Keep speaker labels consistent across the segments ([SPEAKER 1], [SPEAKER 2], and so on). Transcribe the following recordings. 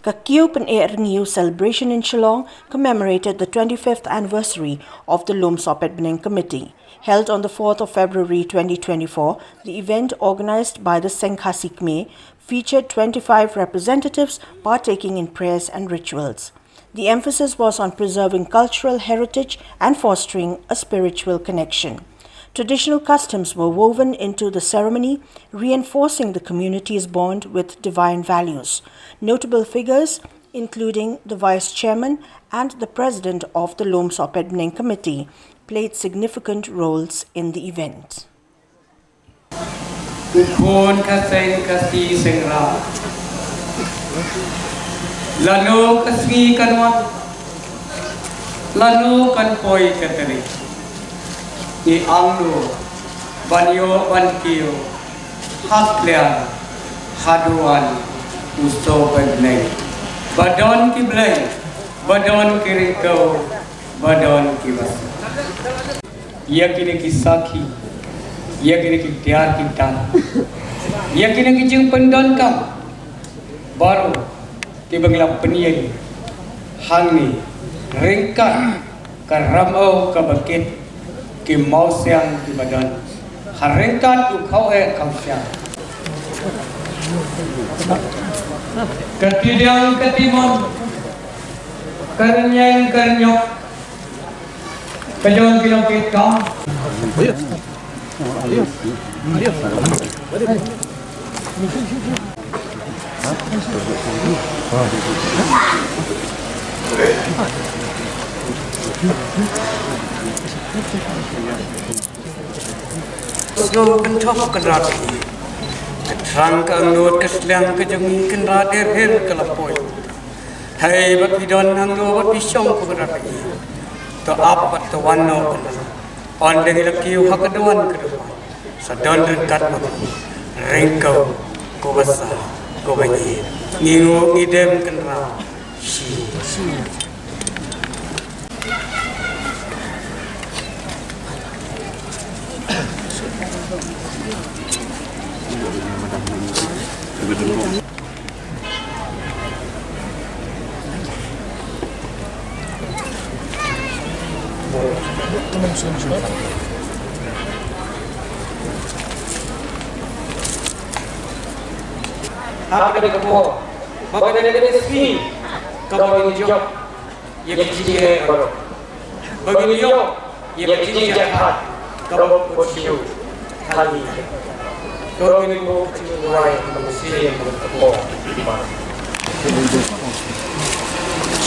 [SPEAKER 1] Ka Kiew Pyneh Rngiew celebration in Shillong commemorated the 25th anniversary of the Lum Sohpetbneng Committee. Held on the 4th of February 2024, the event organized by the Seng Khasi Kmie featured 25 representatives partaking in prayers and rituals. The emphasis was on preserving cultural heritage and fostering a spiritual connection. Traditional customs were woven into the ceremony, reinforcing the community's bond with divine values. Notable figures, including the Vice Chairman and the President of the Lum Sohpetbneng Committee, played significant roles in the event.
[SPEAKER 2] Seng Khasi Kmie Lanu kasngi kanwan Lanu kan poi kateri Ni anglo banyo bankiyo haklian haduan Sohpetbneng badon kiblay badon kirikau badon kibas ia kini kisaki ia kini kitiar kitan ia kini kijing pendon kam baru kibagla peniyay hangni ringkat karamau kabakit ki mausyang ki badan haringkat ukau kausyang ketidang ketimon karnyang karnyok kajong kilokit kam Slow and tough kenrat. Ketrang keanglut kesliang kejengi kenrat her kelapoi. Hai bat bidon anglo bat pisong kenrat. To apa to wano. On dengan kiu hakaduan kedepan. Sadon dekat bagi. Ringkau ko basa ko banyi. Ngingu ngidem kenrat. Si. Apa dia kau? Bapa dia ada sini. Kau bagi jawab. Ia kecil baru. Bagi jawab. Ia kecil jahat. Kau bersiul. Kali. Kau ini mau kecil luai manusia yang berkebun.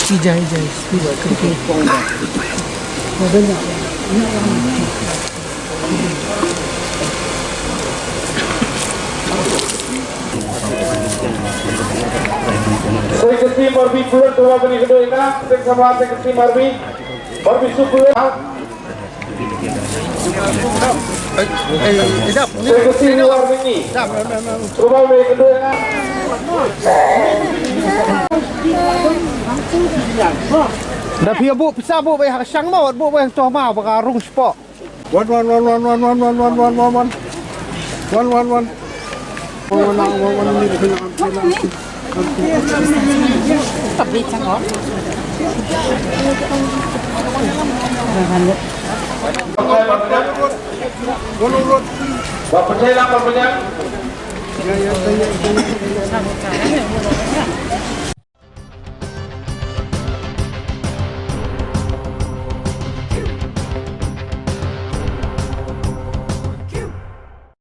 [SPEAKER 3] Ijai kerja. Banyak.
[SPEAKER 4] Seng Khasi Marbi pulang ke bawah beli kedua ini. Seng sama Seng Khasi Marbi suku. Seng Khasi luar ini. Coba beli kedua ini.
[SPEAKER 3] Dah pia bu pisah bu bayar sang mau bu bayar cah mau berarung sport. One. Tapi cakap.
[SPEAKER 4] Bapak saya lapar banyak.